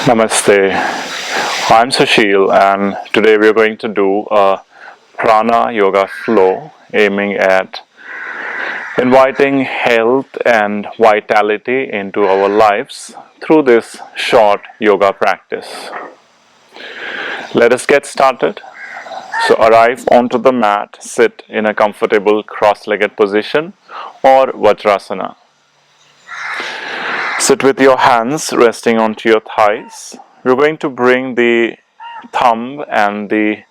Namaste, I'm Susheel and today we are going to do a Prana yoga flow aiming at inviting health and vitality into our lives through this short yoga practice. Let us get started. So arrive onto the mat, sit in a comfortable cross-legged position or Vajrasana. Sit with your hands resting onto your thighs. We're going to bring the thumb and the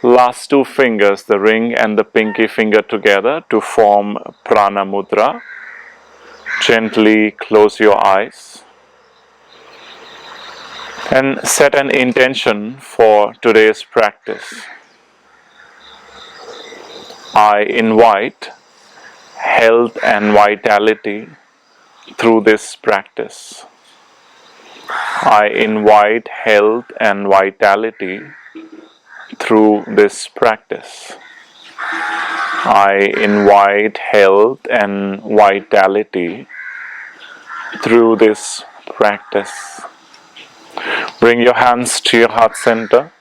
last two fingers, the ring and the pinky finger together to form Prana Mudra. Gently close your eyes and set an intention for today's practice. I invite health and vitality through this practice. I invite health and vitality through this practice. I invite health and vitality through this practice. Bring your hands to your heart center.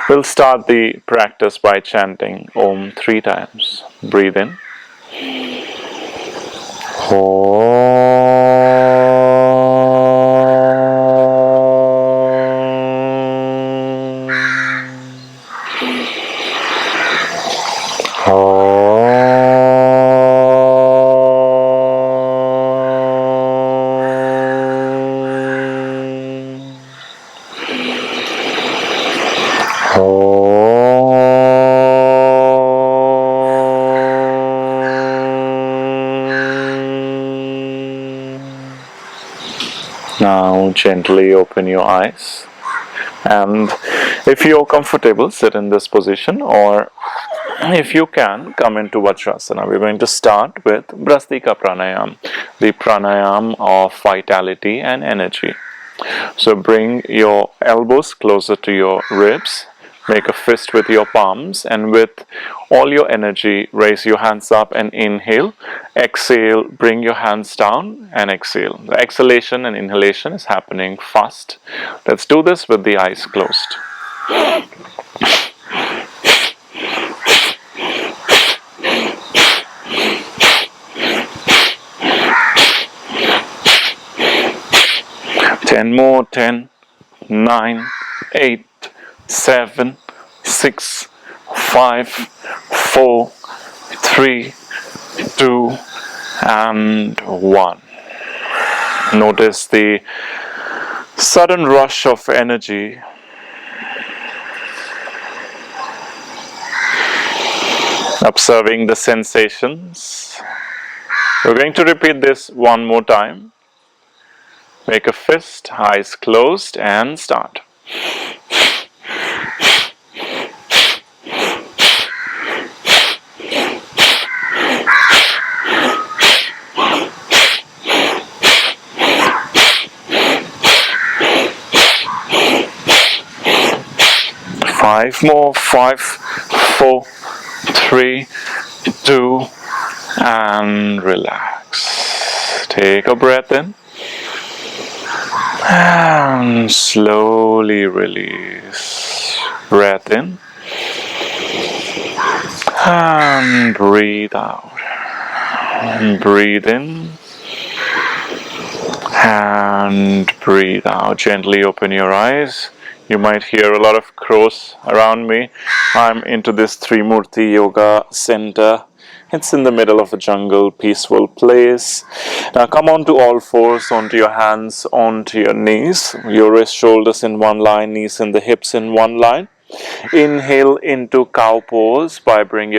We'll start the practice by chanting Om 3 times. Breathe in. Now gently open your eyes, and if you're comfortable, sit in this position, or if you can, come into Vajrasana. We're going to start with Brastika Pranayama, the pranayama of vitality and energy. So bring your elbows closer to your ribs. Make a fist with your palms, and with all your energy, raise your hands up and inhale. Exhale, bring your hands down and exhale. The exhalation and inhalation is happening fast. Let's do this with the eyes closed. 10 more. 10, 9, 8, 7, 6, 5, 4, 3, 2, and 1. Notice the sudden rush of energy. Observing the sensations. We're going to repeat this one more time. Make a fist, eyes closed, and start. Five more. 5, 4, 3, 2, and relax. Take a breath in. And slowly release. Breath in. And breathe out. And breathe in. And breathe out. Gently open your eyes. You might hear a lot of crows around me. I'm into this Trimurti Yoga Center. It's in the middle of a jungle, peaceful place. Now come onto all fours, onto your hands, onto your knees. Your wrist, shoulders in one line, knees and the hips in one line. Inhale into cow pose by bringing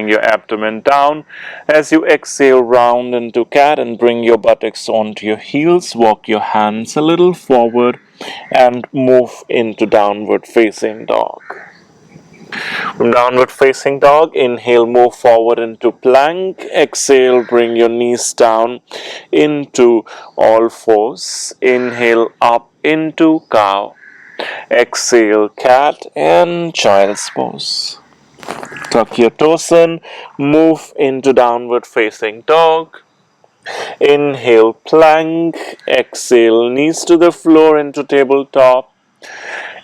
your abdomen down. As you exhale, round into cat and bring your buttocks onto your heels. Walk your hands a little forward and move into downward facing dog. From downward facing dog, inhale, move forward into plank. Exhale, bring your knees down into all fours. Inhale, up into cow. Exhale, cat and child's pose. Tuck your toes in, move into downward facing dog. Inhale, plank. Exhale, knees to the floor into tabletop.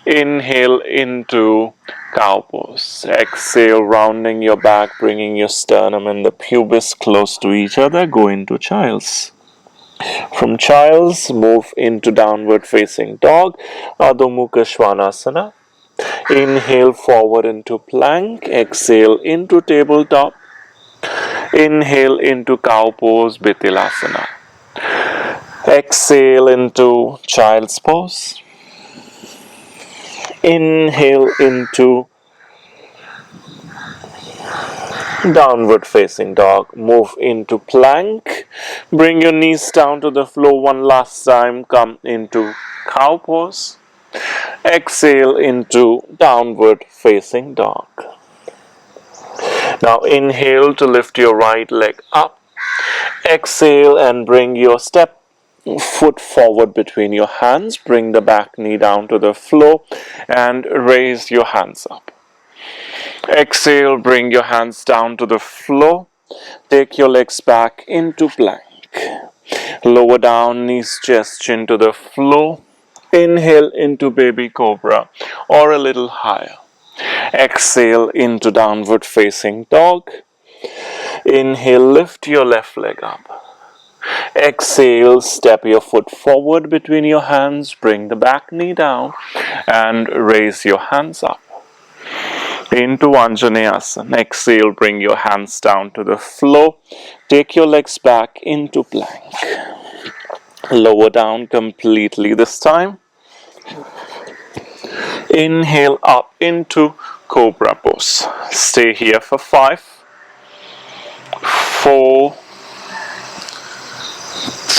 Inhale into cow pose. Exhale, rounding your back, bringing your sternum and the pubis close to each other. Go into child's. From child's, move into downward facing dog, Adho Mukha Svanasana. Inhale forward into plank. Exhale into tabletop. Inhale into cow pose, Bithilasana. Exhale into child's pose. Inhale into downward facing dog. Move into plank. Bring your knees down to the floor one last time. Come into cow pose. Exhale into downward facing dog. Now inhale to lift your right leg up. Exhale and bring your foot forward between your hands. Bring the back knee down to the floor and raise your hands up. Exhale, bring your hands down to the floor. Take your legs back into plank. Lower down, knees, chest, chin to the floor. Inhale into baby cobra or a little higher. Exhale into downward facing dog. Inhale, lift your left leg up. Exhale, step your foot forward between your hands, bring the back knee down and raise your hands up. Into Anjaneyasana. Exhale, bring your hands down to the floor. Take your legs back into plank. Lower down completely this time. Inhale up into Cobra Pose. Stay here for 5, 4,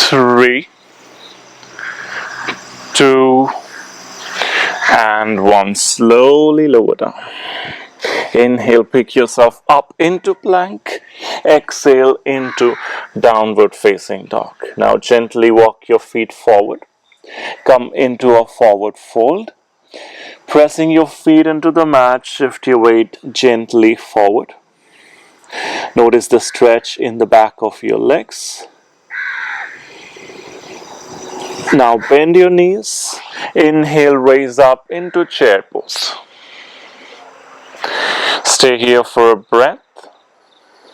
3, 2, and 1. Slowly lower down. Inhale, pick yourself up into plank. Exhale into downward facing dog. Now gently walk your feet forward. Come into a forward fold. Pressing your feet into the mat, shift your weight gently forward. Notice the stretch in the back of your legs. Now bend your knees. Inhale, raise up into chair pose. Stay here for a breath.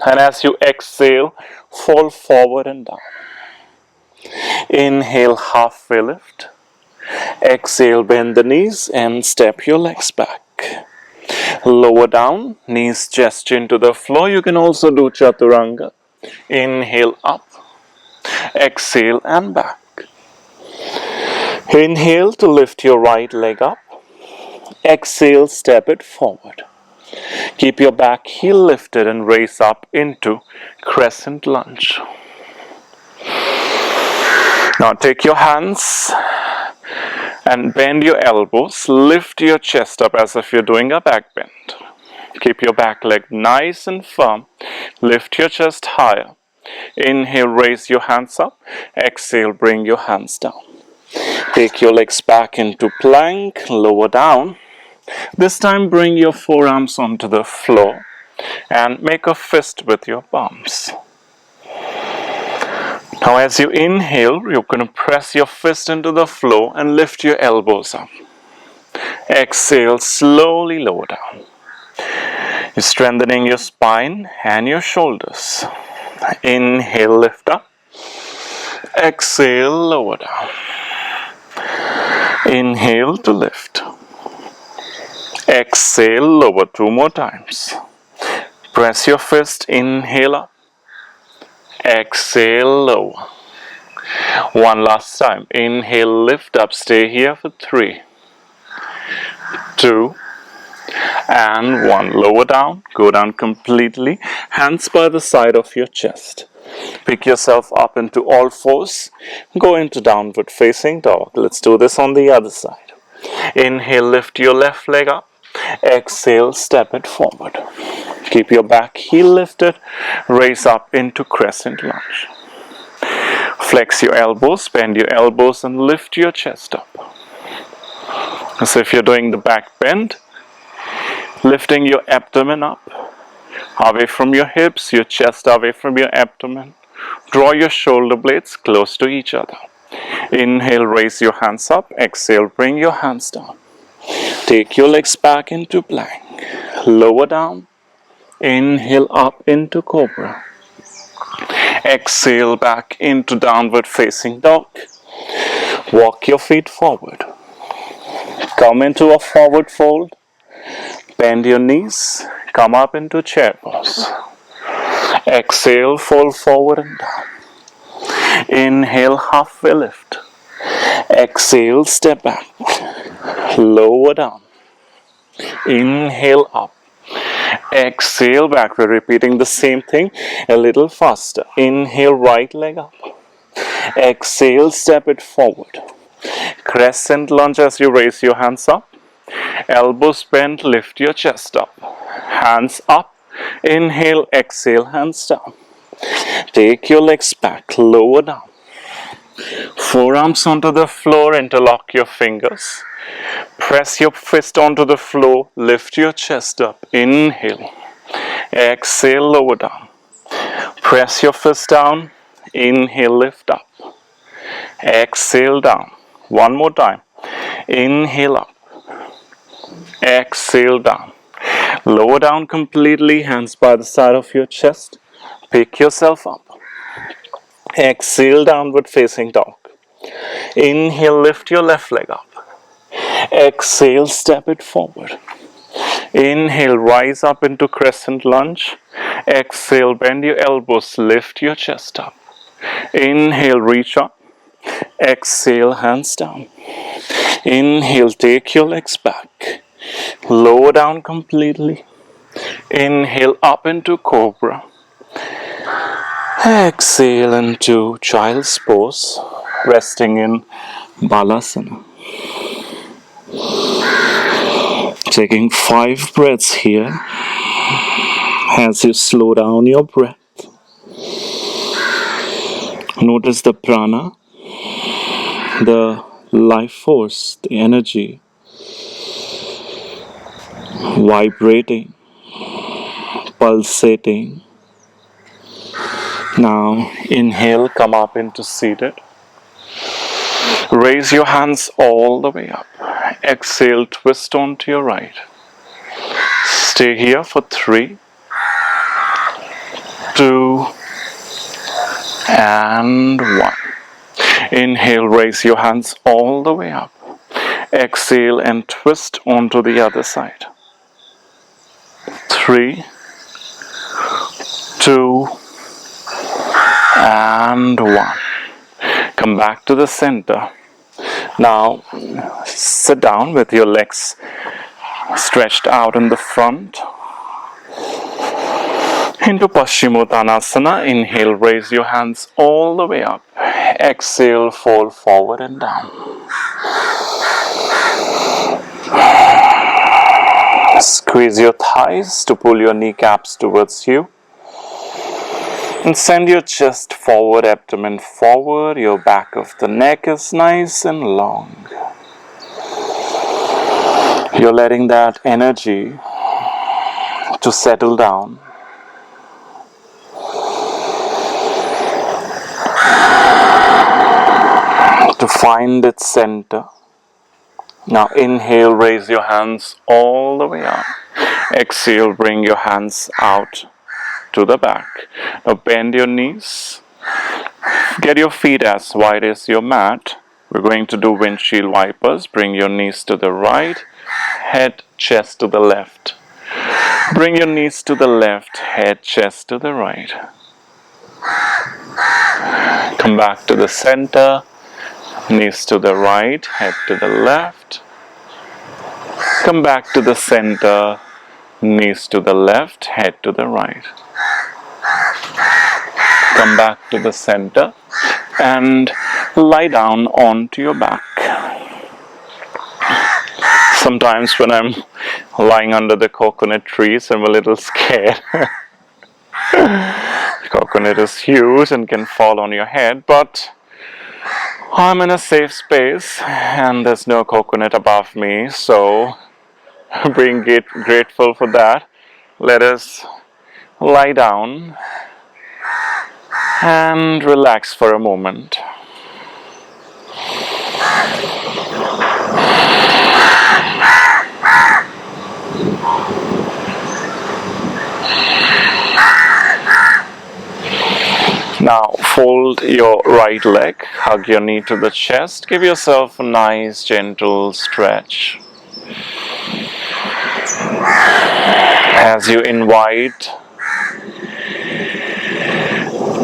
And as you exhale, fall forward and down. Inhale, halfway lift. Exhale, bend the knees and step your legs back. Lower down, knees, chest, chin to the floor. You can also do chaturanga. Inhale up. Exhale and back. Inhale to lift your right leg up. Exhale, step it forward. Keep your back heel lifted and raise up into crescent lunge. Now take your hands and bend your elbows. Lift your chest up as if you're doing a back bend. Keep your back leg nice and firm. Lift your chest higher. Inhale, raise your hands up. Exhale, bring your hands down. Take your legs back into plank. Lower down. This time bring your forearms onto the floor and make a fist with your palms. Now as you inhale, you're going to press your fist into the floor and lift your elbows up. Exhale, slowly lower down. You're strengthening your spine and your shoulders. Inhale, lift up. Exhale, lower down. Inhale to lift. Exhale, lower 2 more times. Press your fist, inhale up. Exhale, lower. 1 last time. Inhale, lift up. Stay here for 3, 2, and 1. Lower down. Go down completely. Hands by the side of your chest. Pick yourself up into all fours. Go into downward facing dog. Let's do this on the other side. Inhale, lift your left leg up. Exhale, step it forward. Keep your back heel lifted. Raise up into crescent lunge. Flex your elbows, bend your elbows and lift your chest up. As if you're doing the back bend. Lifting your abdomen up. Away from your hips, your chest away from your abdomen. Draw your shoulder blades close to each other. Inhale, raise your hands up. Exhale, bring your hands down. Take your legs back into plank. Lower down. Inhale up into Cobra. Exhale back into downward facing dog. Walk your feet forward. Come into a forward fold. Bend your knees. Come up into chair pose. Exhale, fold forward and down. Inhale, halfway lift. Exhale, step back. Lower down. Inhale up. Exhale back. We're repeating the same thing a little faster. Inhale, right leg up. Exhale, step it forward. Crescent lunge as you raise your hands up. Elbows bent, lift your chest up. Hands up. Inhale, exhale, hands down. Take your legs back, lower down. Forearms onto the floor, interlock your fingers. Press your fist onto the floor, lift your chest up. Inhale. Exhale, lower down. Press your fist down. Inhale, lift up. Exhale, down. One more time. Inhale up. Exhale, down. Lower down completely, hands by the side of your chest. Pick yourself up. Exhale, downward facing dog. Inhale, lift your left leg up. Exhale, step it forward. Inhale, rise up into crescent lunge. Exhale, bend your elbows, lift your chest up. Inhale, reach up. Exhale, hands down. Inhale, take your legs back. Lower down completely. Inhale, up into Cobra. Exhale into Child's Pose, resting in Balasana. Taking 5 breaths here as you slow down your breath. Notice the prana, the life force, the energy vibrating, pulsating. Now inhale, come up into seated. Raise your hands all the way up. Exhale, twist onto your right. Stay here for 3, 2, and 1. Inhale, raise your hands all the way up. Exhale and twist onto the other side. 3, 2, and 1. Come back to the center. Now sit down with your legs stretched out in the front. Into Paschimottanasana. Inhale, raise your hands all the way up. Exhale, fold forward and down. Squeeze your thighs to pull your kneecaps towards you. And send your chest forward, abdomen forward. Your back of the neck is nice and long. You're letting that energy to settle down. To find its center. Now inhale, raise your hands all the way up. Exhale, bring your hands out to the back. Now bend your knees. Get your feet as wide as your mat. We're going to do windshield wipers. Bring your knees to the right. Head, chest to the left. Bring your knees to the left. Head, chest to the right. Come back to the center. Knees to the right. Head to the left. Come back to the center. Knees to the left. Head to the right. Come back to the center and lie down onto your back. Sometimes when I'm lying under the coconut trees, I'm a little scared. The coconut is huge and can fall on your head, but I'm in a safe space and there's no coconut above me, so being grateful for that, let us lie down And relax for a moment. Now fold your right leg, hug your knee to the chest, give yourself a nice gentle stretch. As you invite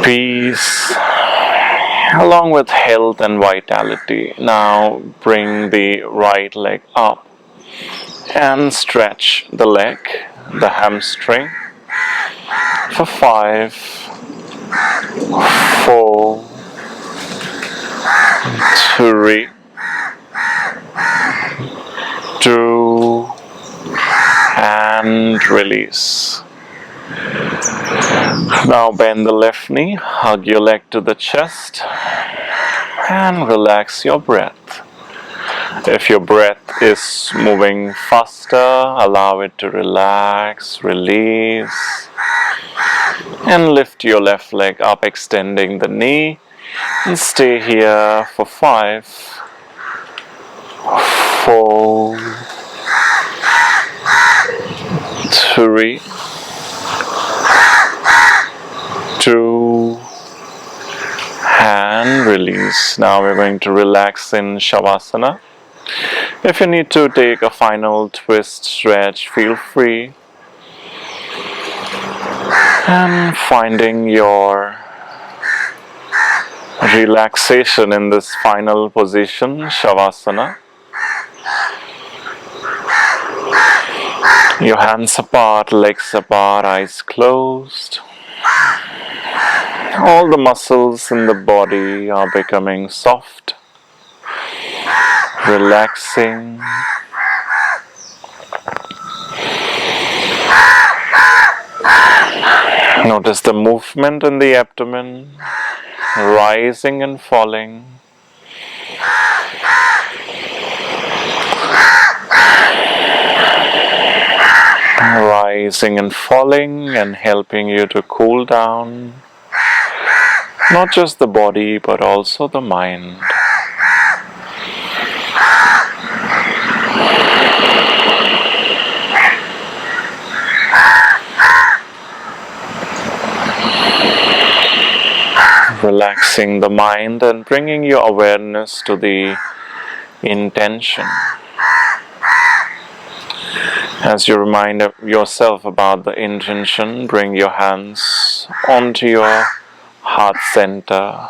peace along with health and vitality, now bring the right leg up and stretch the leg, the hamstring, for 5, 4, 3, 2, and release. Now bend the left knee, hug your leg to the chest, and relax your breath. If your breath is moving faster, allow it to relax, release, and lift your left leg up, extending the knee, and stay here for 5, 4, 3, 2, and release. Now we're going to relax in Savasana. If you need to take a final twist stretch, feel free. And finding your relaxation in this final position, Savasana. Your hands apart, legs apart, eyes closed. All the muscles in the body are becoming soft, relaxing. Notice the movement in the abdomen, rising and falling. Rising and falling and helping you to cool down, not just the body but also the mind. Relaxing the mind and bringing your awareness to the intention. As you remind yourself about the intention, bring your hands onto your heart center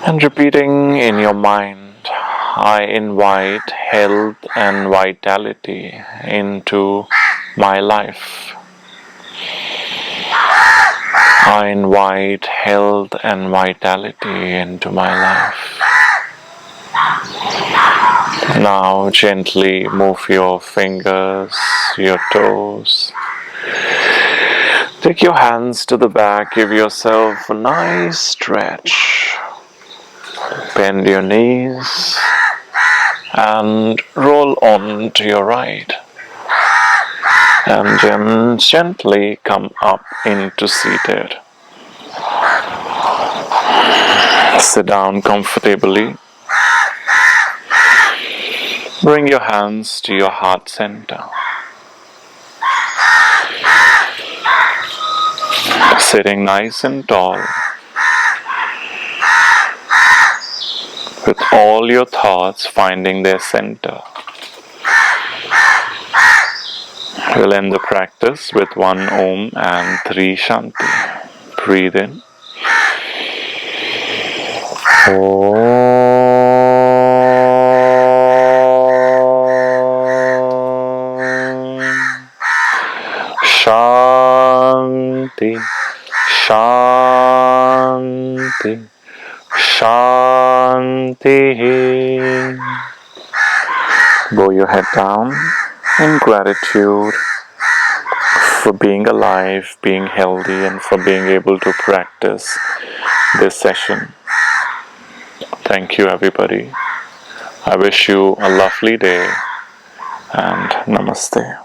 and repeating in your mind, I invite health and vitality into my life. I invite health and vitality into my life. Now gently move your fingers, your toes. Take your hands to the back, give yourself a nice stretch. Bend your knees and roll on to your right. And then gently come up into seated. Sit down comfortably. Bring your hands to your heart center. Sitting nice and tall. With all your thoughts finding their center. We'll end the practice with 1 Om and 3 Shanti. Breathe in. Om. Shanti, Shanti, Shanti. Bow your head down in gratitude for being alive, being healthy, and for being able to practice this session. Thank you, everybody. I wish you a lovely day and namaste.